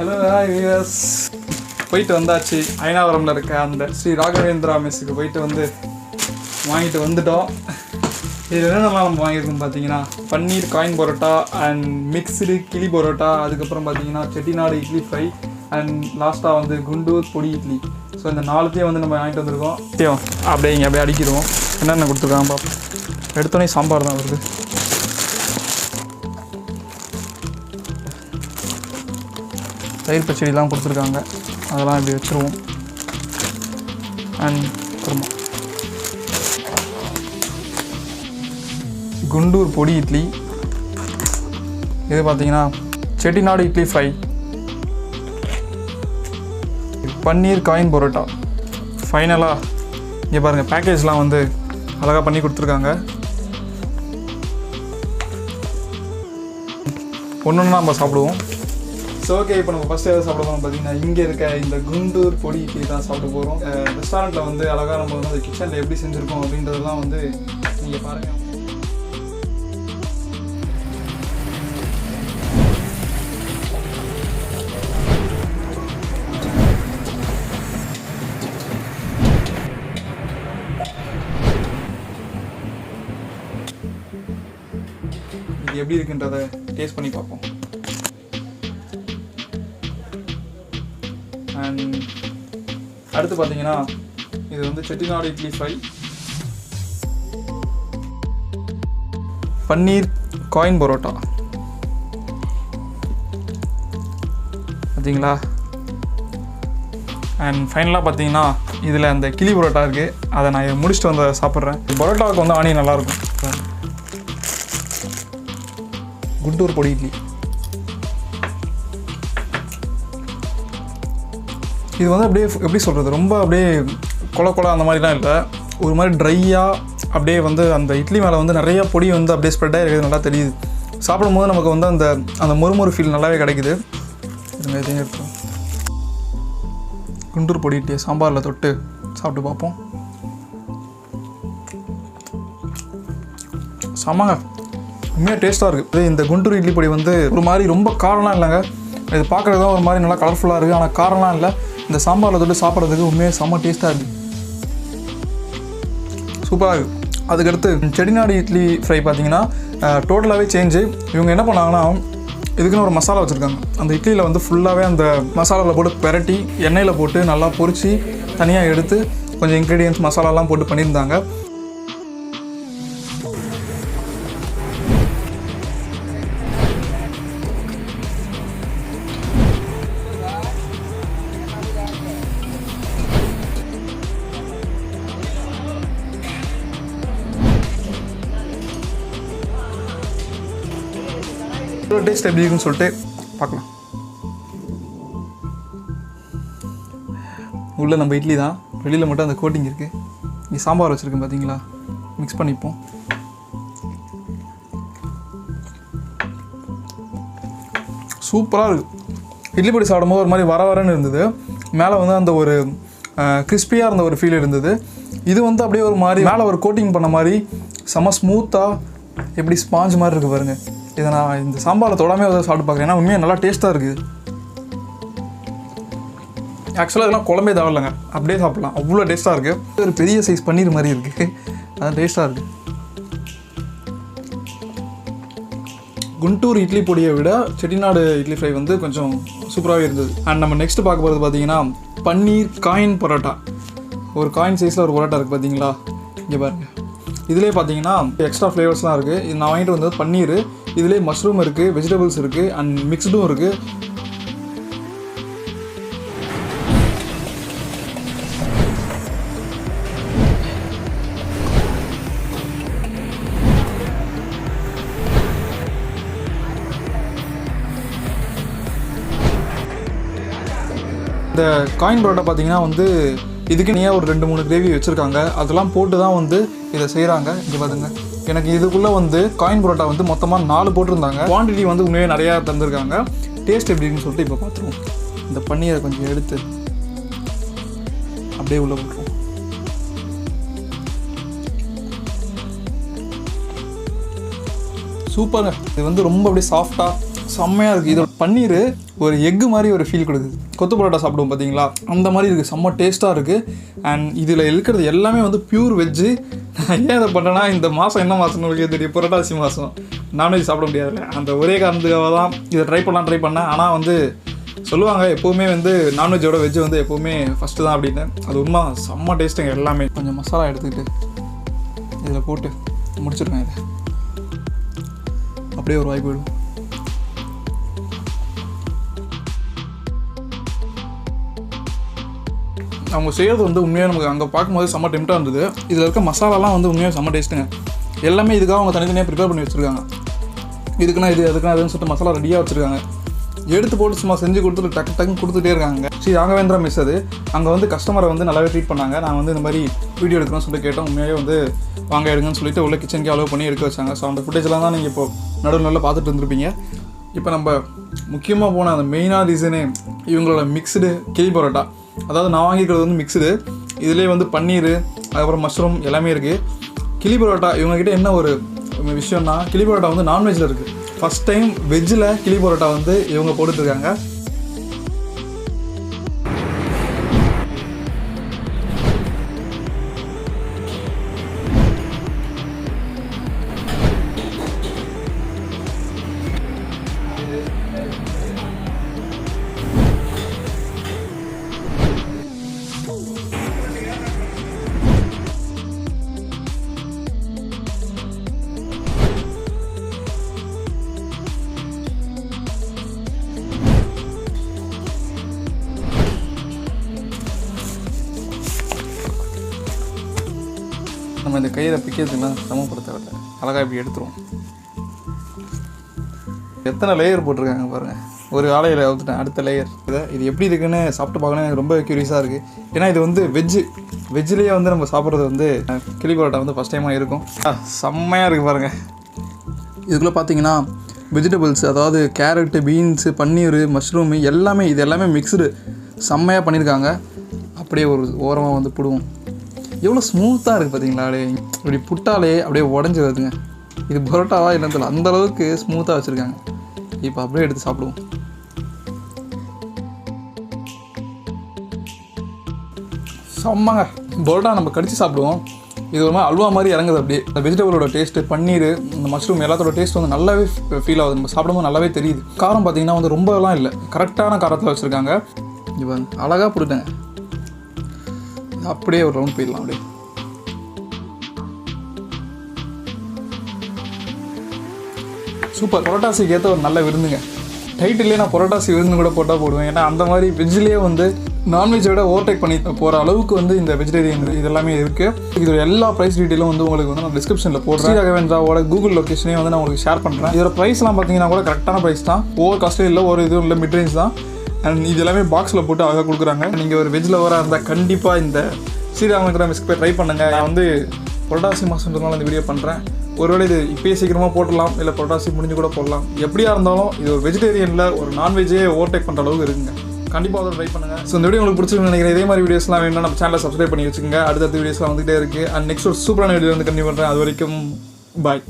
Hello viewers, போயிட்டு வந்தாச்சு. அயனாவரமில் இருக்க அந்த ஸ்ரீ ராகவேந்திரா மெஸ்ஸுக்கு போயிட்டு வந்து வாங்கிட்டு வந்துட்டோம். இது என்னென்னலாம் நம்ம வாங்கியிருக்கோம் பார்த்தீங்கன்னா, பன்னீர் காயின் பரோட்டா அண்ட் மிக்ஸ்டு கிளி பரோட்டா, அதுக்கப்புறம் பார்த்தீங்கன்னா செட்டிநாடு இட்லி ஃப்ரை அண்ட் லாஸ்ட்டாக வந்து குண்டூர் பொடி இட்லி. ஸோ இந்த நாலுத்தையும் வந்து நம்ம வாங்கிட்டு வந்திருக்கோம். அப்படியே அடிக்கிடுவோம். என்னென்ன கொடுத்துருக்காங்க பார்ப்போம். எடுத்தோடனே சாம்பார் தான் வருது. தயிர் பச்சடிலாம் கொடுத்துருக்காங்க, அதெல்லாம் இப்படி வச்சுருவோம். அண்ட் குருமா, குண்டூர் பொடி இட்லி, இது பார்த்தீங்கன்னா செட்டிநாடு இட்லி ஃப்ரை, பன்னீர் காயின் பரோட்டா. ஃபைனலாக இங்கே பாருங்கள், பேக்கேஜ்லாம் வந்து அழகாக பண்ணி கொடுத்துருக்காங்க. ஒன்று ஒன்றா நம்ம சாப்பிடுவோம். ஸோ ஓகே, இப்போ நம்ம ஃபஸ்ட்டு எதாவது சாப்பிட போகிறோம் பார்த்தீங்கன்னா, இங்கே இருக்க இந்த குண்டூர் பொடி இட்லி தான் சாப்பிட போகிறோம். ரெஸ்டாரண்ட்டில் வந்து அழகாக நம்ம வந்து அந்த கிச்சனில் எப்படி செஞ்சுருக்கோம் அப்படின்றதெல்லாம் வந்து நீங்கள் பாருங்கள். இது எப்படி இருக்குன்றதை டேஸ்ட் பண்ணி பார்ப்போம். அண்ட் அடுத்து பார்த்தீங்கன்னா, இது வந்து செட்டிநாடு இட்லி ஃப்ரை, பன்னீர் காயின் பரோட்டா பார்த்தீங்களா. அண்ட் ஃபைனலாக பார்த்தீங்கன்னா, இதில் அந்த கிளி பரோட்டா இருக்குது. அதை நான் முடிச்சுட்டு வந்து சாப்பிட்றேன். பரோட்டாவுக்கு வந்து ஆனியன் நல்லாயிருக்கும். குண்டூர் பொடி இட்லி, இது வந்து அப்படியே எப்படி சொல்கிறது, ரொம்ப அப்படியே கொல அந்த மாதிரிலாம் இல்லை. ஒரு மாதிரி ட்ரையாக அப்படியே வந்து அந்த இட்லி மேலே வந்து நிறையா பொடி வந்து அப்படியே ஸ்ப்ரெட்டாக இருக்குது, நல்லா தெரியுது. சாப்பிடும் போது நமக்கு வந்து அந்த அந்த மொறுமொறு ஃபீல் நல்லாவே கிடைக்குது. இதையும் எடுப்போம். குண்டூர் பொடி இட்லியை சாம்பாரில் தொட்டு சாப்பிட்டு பார்ப்போம். செம்மங்க, உண்மையாக டேஸ்ட்டாக இருக்குது. இந்த குண்டூர் இட்லி பொடி வந்து ஒரு மாதிரி ரொம்ப காரம்லாம் இல்லைங்க. இது பார்க்குறது தான் ஒரு மாதிரி நல்லா கலர்ஃபுல்லாக இருக்குது, ஆனால் காரம்லாம் இல்லை. இந்த சாம்பாரில் தொட்டு சாப்பிட்றதுக்கு உண்மையாக செம்ம டேஸ்ட்டாக இருக்குது, சூப்பராக இருக்குது. அதுக்கடுத்து செட்டிநாடு இட்லி ஃப்ரை பார்த்தீங்கன்னா டோட்டலாகவே சேஞ்சு. இவங்க என்ன பண்ணாங்கன்னா, இதுக்குன்னு ஒரு மசாலா வச்சுருக்காங்க. அந்த இட்லியில் வந்து ஃபுல்லாகவே அந்த மசாலாவில் போட்டு பெரட்டி எண்ணெயில் போட்டு நல்லா பொரித்து தனியாக எடுத்து கொஞ்சம் இன்க்ரீடியன்ஸ் மசாலாலாம் போட்டு பண்ணியிருந்தாங்க. டேஸ்ட் எப்படி இருக்குன்னு சொல்லிட்டு பார்க்கலாம். உள்ளே நம்ம இட்லி தான், வெளியில் மட்டும் அந்த கோட்டிங் இருக்குது. இங்கே சாம்பார் வச்சுருக்கேன் பார்த்தீங்களா, மிக்ஸ் பண்ணிப்போம். சூப்பராக இருக்குது. இட்லி பொடி சாப்பிடும்போது ஒரு மாதிரி வரன்னு இருந்தது. மேலே வந்து அந்த ஒரு கிறிஸ்பியாக இருந்த ஒரு ஃபீல் இருந்தது. இது வந்து அப்படியே ஒரு மாதிரி மேலே ஒரு கோட்டிங் பண்ண மாதிரி செம்ம ஸ்மூத்தாக எப்படி ஸ்பாஞ்ச் மாதிரி இருக்குது பாருங்கள். இதை நான் இந்த சாம்பாரில் தொடாமே அதை சாப்பிட்டு பார்க்குறேன். ஏன்னா உண்மையாக நல்லா டேஸ்ட்டாக இருக்குது. ஆக்சுவலாக இதெல்லாம் குழம்பே தேவையில்லைங்க, அப்படியே சாப்பிட்லாம், அவ்வளோ டேஸ்ட்டாக இருக்குது. ஒரு பெரிய சைஸ் பன்னீர் மாதிரி இருக்குது, அதான் டேஸ்ட்டாக இருக்குது. குண்டூர் இட்லி பொடியை விட செட்டிநாடு இட்லி ஃப்ரை வந்து கொஞ்சம் சூப்பராகவே இருந்தது. அண்ட் நம்ம நெக்ஸ்ட்டு பார்க்க போகிறது பார்த்தீங்கன்னா, பன்னீர் காயின் பரோட்டா. ஒரு காயின் சைஸில் ஒரு பரோட்டா இருக்குது பார்த்தீங்களா, இங்கே பாருங்கள். இதிலே பார்த்தீங்கன்னா எக்ஸ்ட்ரா ஃப்ளேவர்ஸ்லாம் இருக்குது. இது நான் வாங்கிட்டு வந்தது பன்னீர். இதிலே மஷ்ரூம் இருக்குது, வெஜிடபிள்ஸ் இருக்குது அண்ட் மிக்ஸ்டும் இருக்குது. இந்த காயின் பரோட்டா பார்த்தீங்கன்னா வந்து இதுக்கு நீயே ஒரு 2-3 கிரேவி வச்சுருக்காங்க. அதெல்லாம் போட்டு தான் வந்து இதை செய்கிறாங்க. இங்கே பாருங்க, எனக்கு இதுக்குள்ளே வந்து காயின் பரோட்டா வந்து மொத்தமாக 4 போட்டிருந்தாங்க. குவான்டிட்டி வந்து உண்மையாக நிறையா தந்திருக்காங்க. டேஸ்ட் எப்படின்னு சொல்லிட்டு இப்போ பார்த்துருவோம். இந்த பன்னீரை கொஞ்சம் எடுத்து அப்படியே உள்ளே போட்டுருவோம். சூப்பருங்க. இது வந்து ரொம்ப அப்படியே சாஃப்டாக செம்மையாக இருக்குது. இதோட பன்னீர் ஒரு எக்கு மாதிரி ஒரு ஃபீல் கொடுக்குது. கொத்து பரோட்டா சாப்பிடுவோம் பார்த்தீங்களா, அந்த மாதிரி இருக்குது. செம்ம டேஸ்ட்டாக இருக்குது. அண்ட் இதில் இருக்கிறது எல்லாமே வந்து பியூர் வெஜ்ஜு. நான் ஏன் இதை பண்ணுறேன்னா, இந்த மாதம் என்ன மாதம்னு உங்களுக்கு தெரியும், புரட்டாசி மாதம். நான்வெஜ் சாப்பிட முடியாதுல்ல, அந்த ஒரே காரணத்துக்காக தான் இதை ட்ரை பண்ணேன். ஆனால் வந்து சொல்லுவாங்க எப்போவுமே வந்து நான்வெஜ்ஜோட வெஜ்ஜு வந்து எப்போவுமே ஃபஸ்ட்டு தான் அப்படின்னு. அது உண்மை. செம்ம டேஸ்ட்டுங்க எல்லாமே. கொஞ்சம் மசாலா எடுத்துக்கிட்டு இதில் போட்டு முடிச்சிருக்கேன். இதை அப்படியே ஒரு வாய் போயிடும். அவங்க செய்கிறது வந்து உண்மையாக நமக்கு அங்கே பார்க்கும்போது செம்ம டெம்ட்டாக இருந்தது. இதில் இருக்க மசாலாலாம் வந்து உண்மையாக செம்ம டேஸ்ட்டுங்க. எல்லாமே இதுக்காக அவங்க தனித்தனியாக ப்ரிப்பேர் பண்ணி வச்சுருக்காங்க. இதுக்குன்னா அதுன்னு சொல்லிட்டு மசாலா ரெடியாக வச்சுருக்காங்க. எடுத்து போட்டு சும்மா செஞ்சு கொடுத்துட்டு டக்குன்னு கொடுத்துட்டே இருக்காங்க. ஸ்ரீ ராகவேந்திரா மெஸ் அது. அங்கே வந்து கஸ்டமரை வந்து நல்லாவே ட்ரீட் பண்ணாங்க. நான் வந்து இந்த மாதிரி வீடியோ எடுக்கணும்னு சொல்லிட்டு கேட்டோம். உண்மையாகவே வந்து வாங்க எடுங்கன்னு சொல்லிட்டு உள்ள கிச்சனுக்கு அலோவ் பண்ணி எடுக்க வச்சாங்க. ஸோ அந்த ஃபுட்டேஜ்லாம் தான் நீங்கள் இப்போ நடுவில் பார்த்துட்டு இருந்திருப்பீங்க. இப்போ நம்ம முக்கியமாக போன அந்த மெயினாக ரீசனே இவங்களோட மிக்ஸ்டு கிளி பரோட்டா. அதாவது நான் வாங்கிக்கிறது வந்து மிக்ஸ்டு. இதுலேயே வந்து பன்னீர், அதுக்கப்புறம் மஷ்ரூம் எல்லாமே இருக்குது. கிளி பரோட்டா இவங்ககிட்ட என்ன ஒரு விஷயம்னா, கிளி பரோட்டா வந்து நான்வெஜ்ஜில் இருக்குது. ஃபஸ்ட் டைம் வெஜ்ஜில் கிளி பரோட்டா வந்து இவங்க போட்டுட்ருக்காங்க. நம்ம இந்த கையில் பிக்கிறதுலாம் சமப்படுத்த அழகாக இப்படி எடுத்துருவோம். எத்தனை லேயர் போட்டிருக்காங்க பாருங்கள். ஒரு ஆலையில் ஊற்றுட்டேன், அடுத்த லேயர். இது எப்படி இருக்குன்னு சாப்பிட்டு பார்க்கணும். எனக்கு ரொம்ப க்யூரியஸாக இருக்குது. ஏன்னா இது வந்து வெஜ்ஜிலேயே வந்து நம்ம சாப்பிட்றது வந்து கிளி பரோட்டா வந்து ஃபஸ்ட் டைமாக இருக்கும். செம்மையாக இருக்குது பாருங்கள். இதுக்குள்ளே பார்த்தீங்கன்னா வெஜிடபிள்ஸ், அதாவது கேரட்டு, பீன்ஸு, பன்னீர், மஷ்ரூமு எல்லாமே மிக்ஸ்டு செம்மையாக பண்ணியிருக்காங்க. அப்படியே ஒரு ஓரமாக வந்து போடுவோம். எவ்வளோ ஸ்மூத்தாக இருக்குது பார்த்தீங்களா. அப்படியே இப்படி புட்டாலே அப்படியே உடஞ்சி வருதுங்க. இது பரோட்டாவா இல்லைன்னு தெரியல, அந்தளவுக்கு ஸ்மூத்தாக வச்சுருக்காங்க. இப்போ அப்படியே எடுத்து சாப்பிடுவோம். செம்மங்க. பரோட்டா நம்ம கடிச்சு சாப்பிடுவோம். இது ஒரு மாதிரி அல்வா மாதிரி இறங்குது. அப்படியே இந்த வெஜிடபிளோட டேஸ்ட்டு, பன்னீர், இந்த மஷ்ரூம் எல்லாத்தோட டேஸ்ட் வந்து நல்லாவே ஃபீல் ஆகுது. நம்ம சாப்பிடும்போது நல்லாவே தெரியுது. காரம் பார்த்தீங்கன்னா வந்து ரொம்பலாம் இல்லை, கரெக்டான காரத்தில் வச்சுருக்காங்க. இப்போ அழகாக போட்டுட்டேங்க. அப்படியே ஒரு ரவுண்ட் போயிடலாம். அப்படியே சூப்பர். பரோட்டாசிக்கு ஏற்ற ஒரு நல்ல விருந்துங்க. டைட்டிலே நான் பரோட்டாசி விருந்து கூட போட்டால் போடுவேன். ஏன்னா அந்த மாதிரி வெஜ்லேயே வந்து நான்வெஜ்ஜை விட ஓவர்டேக் பண்ணி போகிற அளவுக்கு வந்து இந்த வெஜிடேரியன் இதெல்லாமே இருக்குது. இதோட எல்லா ப்ரைஸ் டீட்டெயிலும் வந்து உங்களுக்கு வந்து நான் டிஸ்கிரிப்ஷனில் போடுறேன். ராகவேந்திராவோட கூகுள் லொக்கேஷனே வந்து நான் உங்களுக்கு ஷேர் பண்ணுறேன். இதோட ப்ரைஸ்லாம் பார்த்தீங்கன்னா கூட கரெக்டான ப்ரைஸ் தான். ஓவர் காஸ்ட்லேயும் இல்லை, ஒரு இதுவும் இல்லை, மிட் ரேஞ்ச் தான். அண்ட் இது எல்லாமே பாக்ஸில் போட்டு அழகாக கொடுக்குறாங்க. நீங்கள் ஒரு வெஜ் லவராக இருந்தால் கண்டிப்பாக இந்த ஸ்ரீ ராகவேந்திரா மெஸ்க்கு போய் ட்ரை பண்ணுங்கள். நான் வந்து புரட்டாசி மாதம்ன்றதுனால இந்த வீடியோ பண்ணுறேன். ஒருவேளை இது இப்போயே சீக்கிரமாக போடலாம், இல்லை புரட்டாசி முடிஞ்சு கூட போடலாம். எப்படியா இருந்தாலும் இது ஒரு வெஜிடேரியனில் ஒரு நான்வெஜ்ஜே ஓவர்டேக் பண்ணுற அளவுக்கு இருக்குங்க. கண்டிப்பாக அதை ட்ரை பண்ணுங்கள். ஸோ இந்த வீடியோ உங்களுக்கு பிடிச்சிருக்குன்னு நினைக்கிறேன். இதே மாதிரி வீடியோஸ்லாம் வேணும்னா நம்ம சேனலை சப்ஸ்கிரைப் பண்ணி வச்சுக்கோங்க. அடுத்தடுத்த வீடியோஸ்லாம் வந்துகிட்டே இருக்குது. அண்ட் நெக்ஸ்ட் ஒரு சூப்பரான வீடியோ வந்து கண்டிப்பாக பண்ணுறேன். அது வரைக்கும் பாய்.